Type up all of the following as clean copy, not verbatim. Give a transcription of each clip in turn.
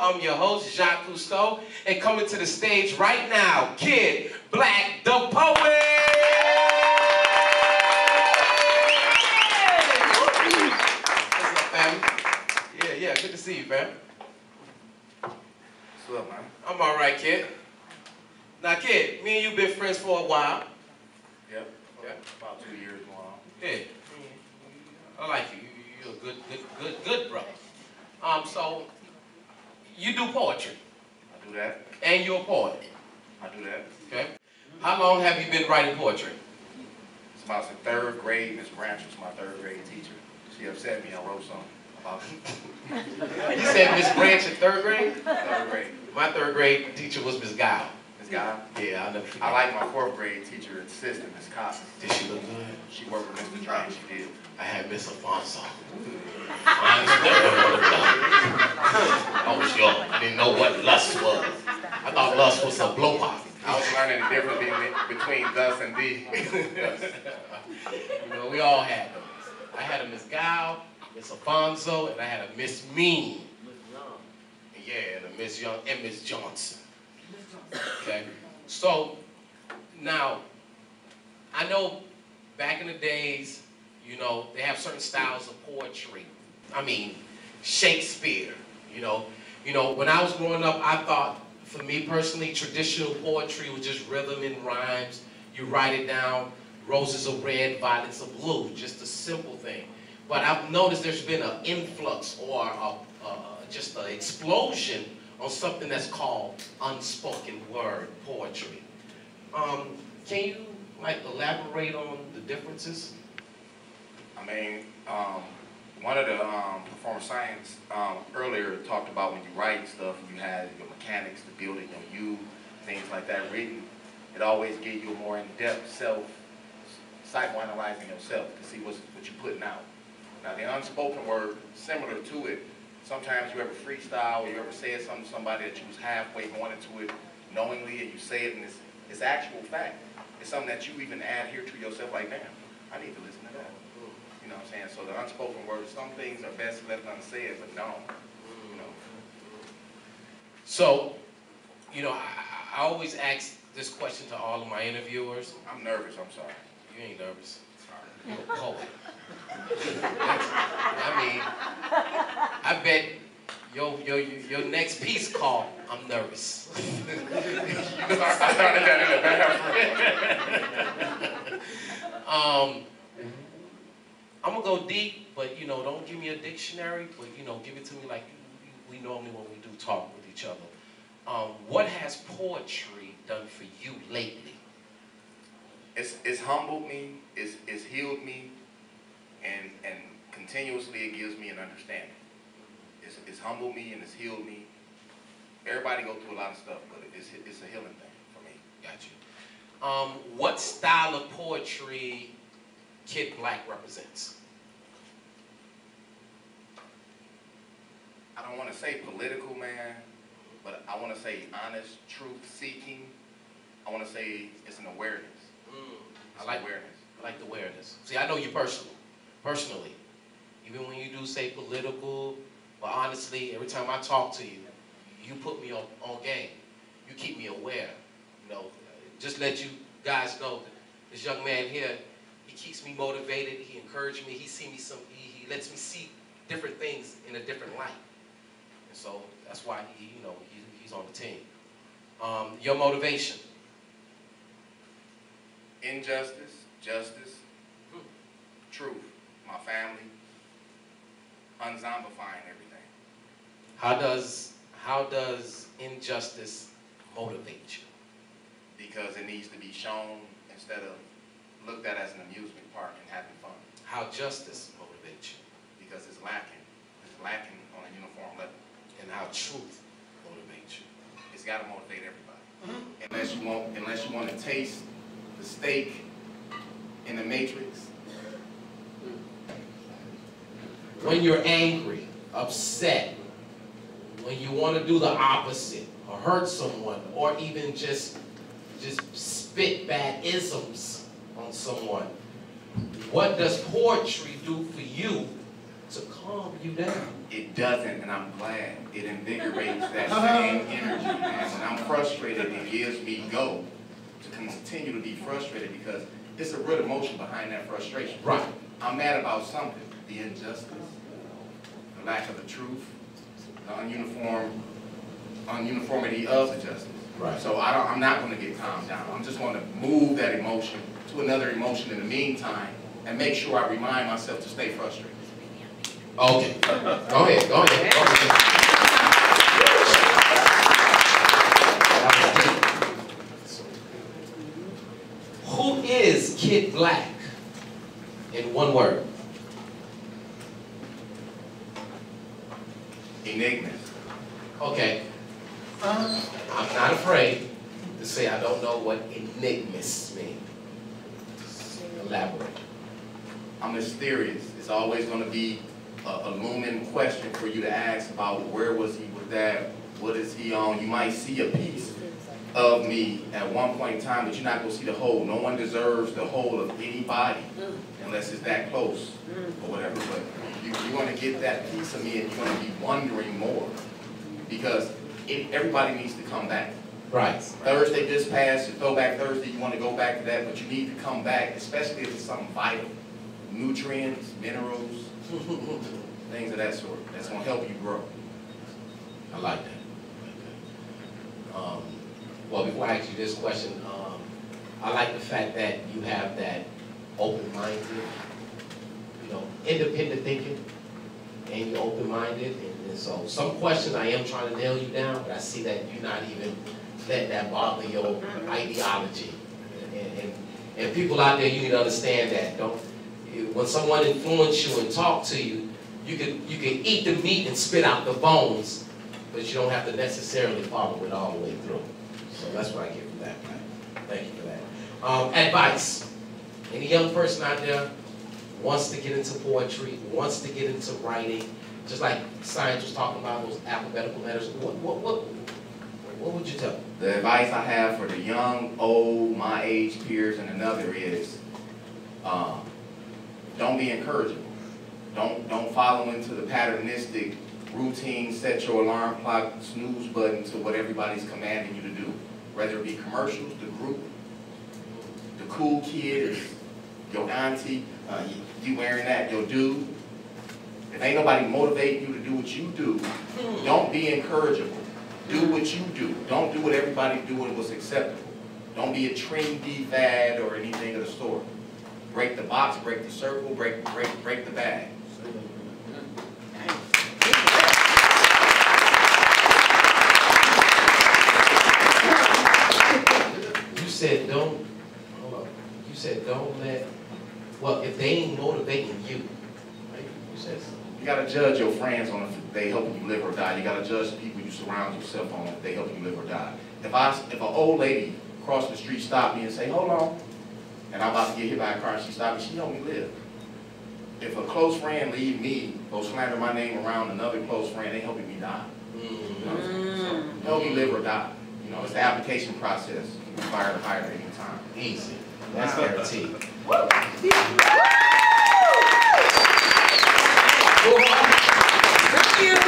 I'm your host, Jahkusto, and coming to the stage right now, Kid Black, the poet! What's up, family? Yeah, good to see you, fam. What's up, man? I'm all right, Kid. Now, Kid, me and you been friends for a while. Yep. About 2 years now. Yeah. I like you. You're a good brother. So you do poetry. I do that. And you're a poet. I do that. Okay. How long have you been writing poetry? It's about the 3rd grade. Miss Branch was my 3rd grade teacher. She upset me. I wrote something about it. You said Miss Branch in 3rd grade? 3rd grade. My 3rd grade teacher was Miss Guile. Miss Guile? Yeah, I'll never forget. I like my 4th grade teacher assistant, Miss Cox. Did she look good? She worked with Mr. Drain. She did. I had Miss Alfonso. Oh, sure. I didn't know what lust was. I thought lust was a blowpop. I was learning the difference between thus and thee. You know, we all had them. I had a Miss Guile, Miss Alfonso, and I had a Miss Mean. Yeah, and a Miss Young and Miss Johnson. Okay? So, now, I know back in the days, you know, they have certain styles of poetry. I mean, Shakespeare, you know. When I was growing up, I thought, for me personally, traditional poetry was just rhythm and rhymes. You write it down, roses are red, violets are blue, just a simple thing. But I've noticed there's been an influx or just an explosion on something that's called unspoken word poetry. Can you elaborate on the differences? I mean, one of the performance science earlier talked about when you write stuff, you had your mechanics, the building, your you, things like that written. It always gives you a more in-depth psychoanalyzing yourself to see what you're putting out. Now the unspoken word, similar to it, sometimes you ever freestyle or you ever say something to somebody that you was halfway going into it knowingly and you say it and it's actual fact. It's something that you even adhere to yourself like, damn, I need to listen to that. You know what I'm saying? So the unspoken word, some things are best left unsaid, but no. You know. So, I always ask this question to all of my interviewers. I'm nervous, I'm sorry. You ain't nervous. Sorry. You're a poet. I mean, I bet your next piece called I'm Nervous. I started that in the bathroom. I'm gonna go deep, but don't give me a dictionary, but give it to me like we normally when we do talk with each other. What has poetry done for you lately? It's humbled me, it's healed me, and continuously it gives me an understanding. It's humbled me and it's healed me. Everybody go through a lot of stuff, but it's a healing thing for me. Got you. What style of poetry Kid Black represents? I don't want to say political, man, but I want to say honest, truth-seeking. I want to say it's an awareness. I like awareness. I like the awareness. See, I know you personally. Even when you do say political, but honestly, every time I talk to you, you put me on game. You keep me aware. Just let you guys know that this young man here, he keeps me motivated. He encourages me. He lets me see different things in a different light. And so that's why he's on the team. Your motivation? Injustice, justice, truth, my family, unzombifying everything. How does injustice motivate you? Because it needs to be shown instead of looked at as an amusement park and having fun. How justice motivates you? Because it's lacking. It's lacking on a uniform level. And how truth motivates you? It's got to motivate everybody. Unless you want to taste the steak in the Matrix. When you're angry, upset, when you want to do the opposite, or hurt someone, or even just spit bad isms on someone, what does poetry do for you to calm you down. It doesn't, and I'm glad. It invigorates that same energy, man. When I'm frustrated, it gives me go to continue to be frustrated because it's a real emotion behind that frustration. Right. I'm mad about something. The injustice, the lack of the truth, the uniformity of the justice. Right. So I'm not going to get calmed down. I'm just going to move that emotion to another emotion in the meantime and make sure I remind myself to stay frustrated. Okay. Go ahead. Who is Kid Black in one word? Enigmas. Okay. I'm not afraid to say I don't know what enigmas mean. Elaborate. I'm mysterious. It's always going to be a looming question for you to ask about where was he with that, what is he on. You might see a piece of me at one point in time, but you're not going to see the whole. No one deserves the whole of anybody unless it's that close or whatever. But you're going to get that piece of me and you're going to be wondering more because everybody needs to come back. Right. Thursday just passed, Throwback Thursday, you want to go back to that, but you need to come back, especially if it's something vital. Nutrients, minerals, things of that sort. That's going to help you grow. I like that. Well, before I ask you this question, I like the fact that you have that open-minded, independent thinking, and you're open-minded. And so some questions I am trying to nail you down, but I see that you're not even letting that bother your ideology. And people out there, you need to understand that. When someone influences you and talk to you, you can eat the meat and spit out the bones, but you don't have to necessarily follow it all the way through. So that's what I get from that. Thank you for that. Advice. Any young person out there wants to get into poetry, wants to get into writing, just like Science was talking about those alphabetical letters. What would you tell them? The advice I have for the young, old, my age peers, and another is don't be incorrigible. Don't follow into the patternistic routine, set your alarm clock, snooze button to what everybody's commanding you to do. Whether it be commercials, the group, the cool kid, your auntie, you wearing that, your dude. If ain't nobody motivating you to do what you do, don't be incorrigible. Do what you do. Don't do what everybody's doing was acceptable. Don't be a trendy fad or anything of the sort. Break the box, break the circle, break the bag. You said don't, hold on. You said don't let, well, if they ain't motivating you, right? You said something. You gotta judge your friends on if they helping you live or die. You gotta judge the people you surround yourself on if they help you live or die. If an old lady across the street stopped me and say, hold on, and I'm about to get hit by a car and she stopped me, she helped me live. If a close friend leave me, go slander my name around another close friend, they helping me die. So help me live or die. It's the application process. You can fire to hire at any time. Easy. That's guaranteed. Thank you.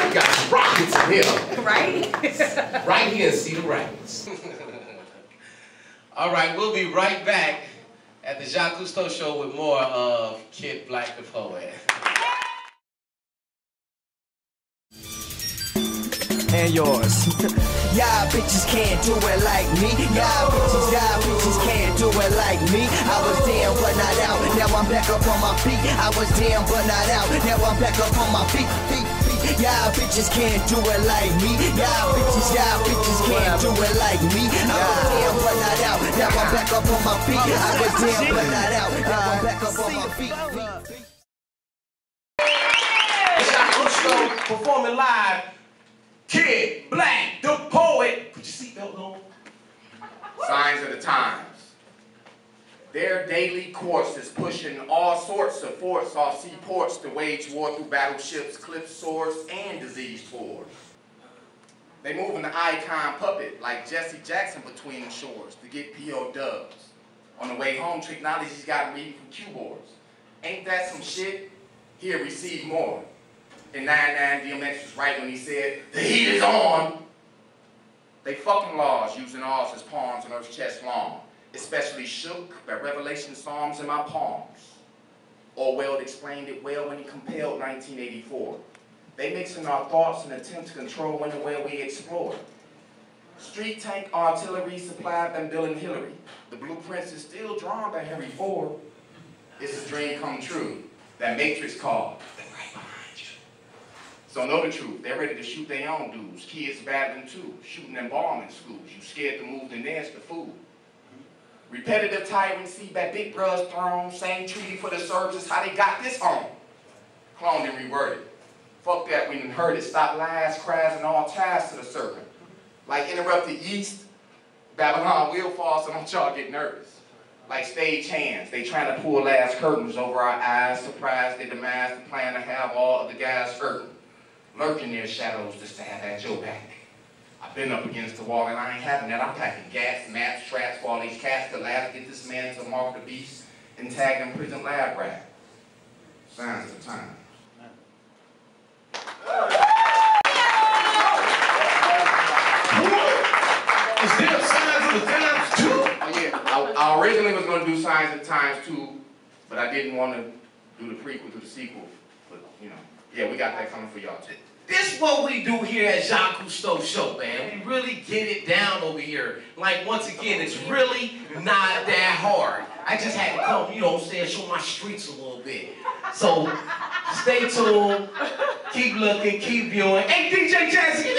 We got some rockets in here. Right? Right here in Cedar Rapids. All right, we'll be right back at the Jahkusto Show with more of Kid Black the Poet. And yours. Y'all bitches can't do it like me. Y'all bitches can't do it like me. I was damn but not out. Now I'm back up on my feet. I was damn but not out. Now I'm back up on my feet. Y'all bitches can't do it like me. Y'all bitches can't do it like me. I was damn but not out. Now I'm back up on my feet. I was damn but not out. Now I'm back up on my feet. Jahkusto performing live. Kid Black the Poet. Put your seatbelt on. Signs of the times. Their daily course is pushing all sorts of force off seaports to wage war through battleships, cliff swords, and disease tours. They moving the icon puppet like Jesse Jackson between shores to get POWs. On the way home, technology's got reading from keyboards. Ain't that some shit? Here, receive more. in 99 DMX was right when he said, the heat is on. They fucking laws using ours as pawns on Earth's chest long, especially shook by revelation psalms in my palms. Orwell explained it well when he compelled 1984. They mix in our thoughts and attempt to control when and where we explore. Street tank artillery supplied by Bill and Hillary. The blueprints is still drawn by Henry Ford. It's a dream come true. That Matrix called. They're right behind you. So know the truth. They're ready to shoot their own dudes. Kids battling too. Shooting and bombing schools. You scared to move the nest to food. Repetitive tyrants by Big Brother's throne. Same treaty for the services. How they got this on. Cloned and reworded. Fuck that, we done heard it. Stop lies, cries, and all ties to the serpent. Like interrupted yeast, Babylon will fall, so don't y'all get nervous. Like stage hands, they trying to pull last curtains over our eyes, surprised they demise the plan to have all of the guys hurting. Lurking near shadows to stab at your back. I've been up against the wall and I ain't having that. I'm packing gas, maps, traps for all these cats to laugh, get this man to mark the beast and tag them prison lab rat. Signs of time. Is there signs of the times too? Oh yeah, I originally was going to do Signs of Times 2, but I didn't want to do the prequel to the sequel. But, you know, yeah, we got that coming for y'all too. This is what we do here at Jahkusto Show, man. We really get it down over here. Like, once again, it's really not that hard. I just had to come, you know what I'm saying, show my streets a little bit. So, stay tuned, keep looking, keep viewing. Hey, DJ Jazzy,